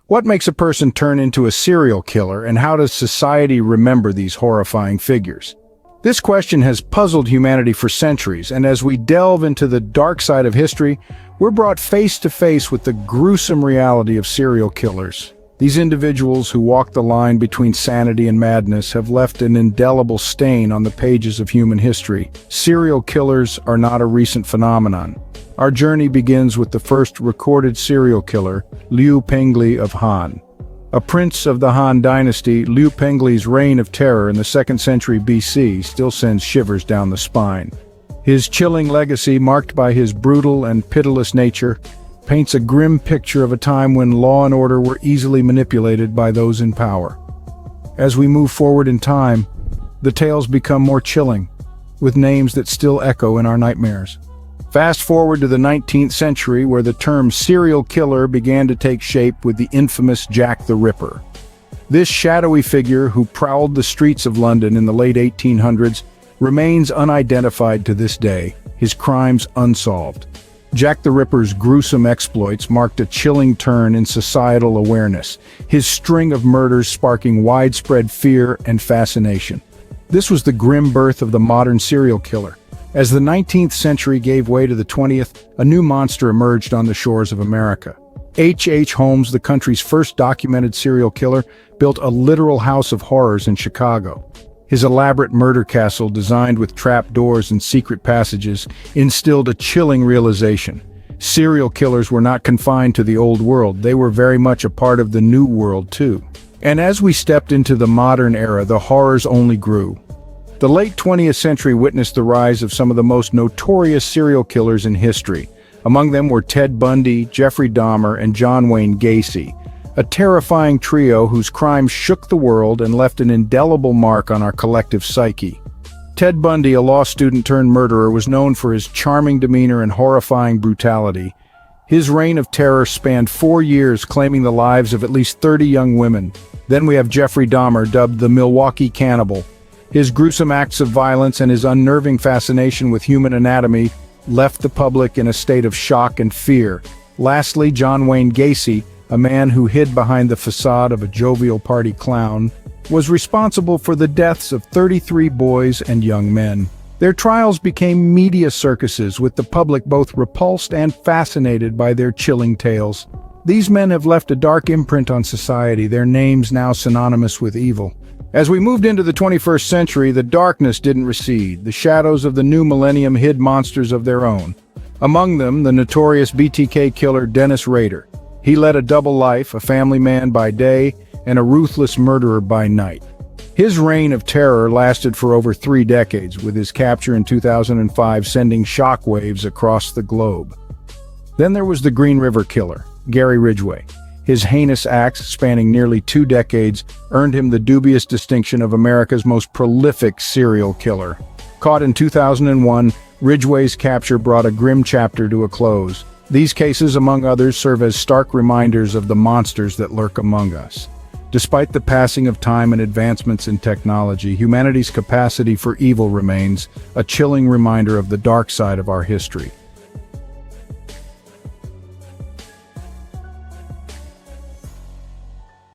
What makes a person turn into a serial killer, and how does society remember these horrifying figures? This question has puzzled humanity for centuries, and as we delve into the dark side of history, we're brought face to face with the gruesome reality of serial killers. These individuals who walk the line between sanity and madness have left an indelible stain on the pages of human history. Serial killers are not a recent phenomenon. Our journey begins with the first recorded serial killer, Liu Pengli of Han. A prince of the Han dynasty, Liu Pengli's reign of terror in the 2nd century BC still sends shivers down the spine. His chilling legacy, marked by his brutal and pitiless nature, paints a grim picture of a time when law and order were easily manipulated by those in power. As we move forward in time, the tales become more chilling, with names that still echo in our nightmares. Fast forward to the 19th century, where the term serial killer began to take shape with the infamous Jack the Ripper. This shadowy figure, who prowled the streets of London in the late 1800s, remains unidentified to this day, his crimes unsolved. Jack the Ripper's gruesome exploits marked a chilling turn in societal awareness, his string of murders sparking widespread fear and fascination. This was the grim birth of the modern serial killer. As the 19th century gave way to the 20th, a new monster emerged on the shores of America. H.H. Holmes, the country's first documented serial killer, built a literal house of horrors in Chicago. His elaborate murder castle, designed with trap doors and secret passages, instilled a chilling realization. Serial killers were not confined to the old world, they were very much a part of the new world too. And as we stepped into the modern era, the horrors only grew. The late 20th century witnessed the rise of some of the most notorious serial killers in history. Among them were Ted Bundy, Jeffrey Dahmer, and John Wayne Gacy, a terrifying trio whose crimes shook the world and left an indelible mark on our collective psyche. Ted Bundy, a law student turned murderer, was known for his charming demeanor and horrifying brutality. His reign of terror spanned 4 years, claiming the lives of at least 30 young women. Then we have Jeffrey Dahmer, dubbed the Milwaukee Cannibal. His gruesome acts of violence and his unnerving fascination with human anatomy left the public in a state of shock and fear. Lastly, John Wayne Gacy, a man who hid behind the facade of a jovial party clown, was responsible for the deaths of 33 boys and young men. Their trials became media circuses, with the public both repulsed and fascinated by their chilling tales. These men have left a dark imprint on society, their names now synonymous with evil. As we moved into the 21st century, the darkness didn't recede. The shadows of the new millennium hid monsters of their own. Among them, the notorious BTK killer Dennis Rader. He led a double life, a family man by day and a ruthless murderer by night. His reign of terror lasted for over 3 decades, with his capture in 2005 sending shockwaves across the globe. Then there was the Green River Killer, Gary Ridgway. His heinous acts, spanning nearly 2 decades, earned him the dubious distinction of America's most prolific serial killer. Caught in 2001, Ridgway's capture brought a grim chapter to a close. These cases, among others, serve as stark reminders of the monsters that lurk among us. Despite the passing of time and advancements in technology, humanity's capacity for evil remains, a chilling reminder of the dark side of our history.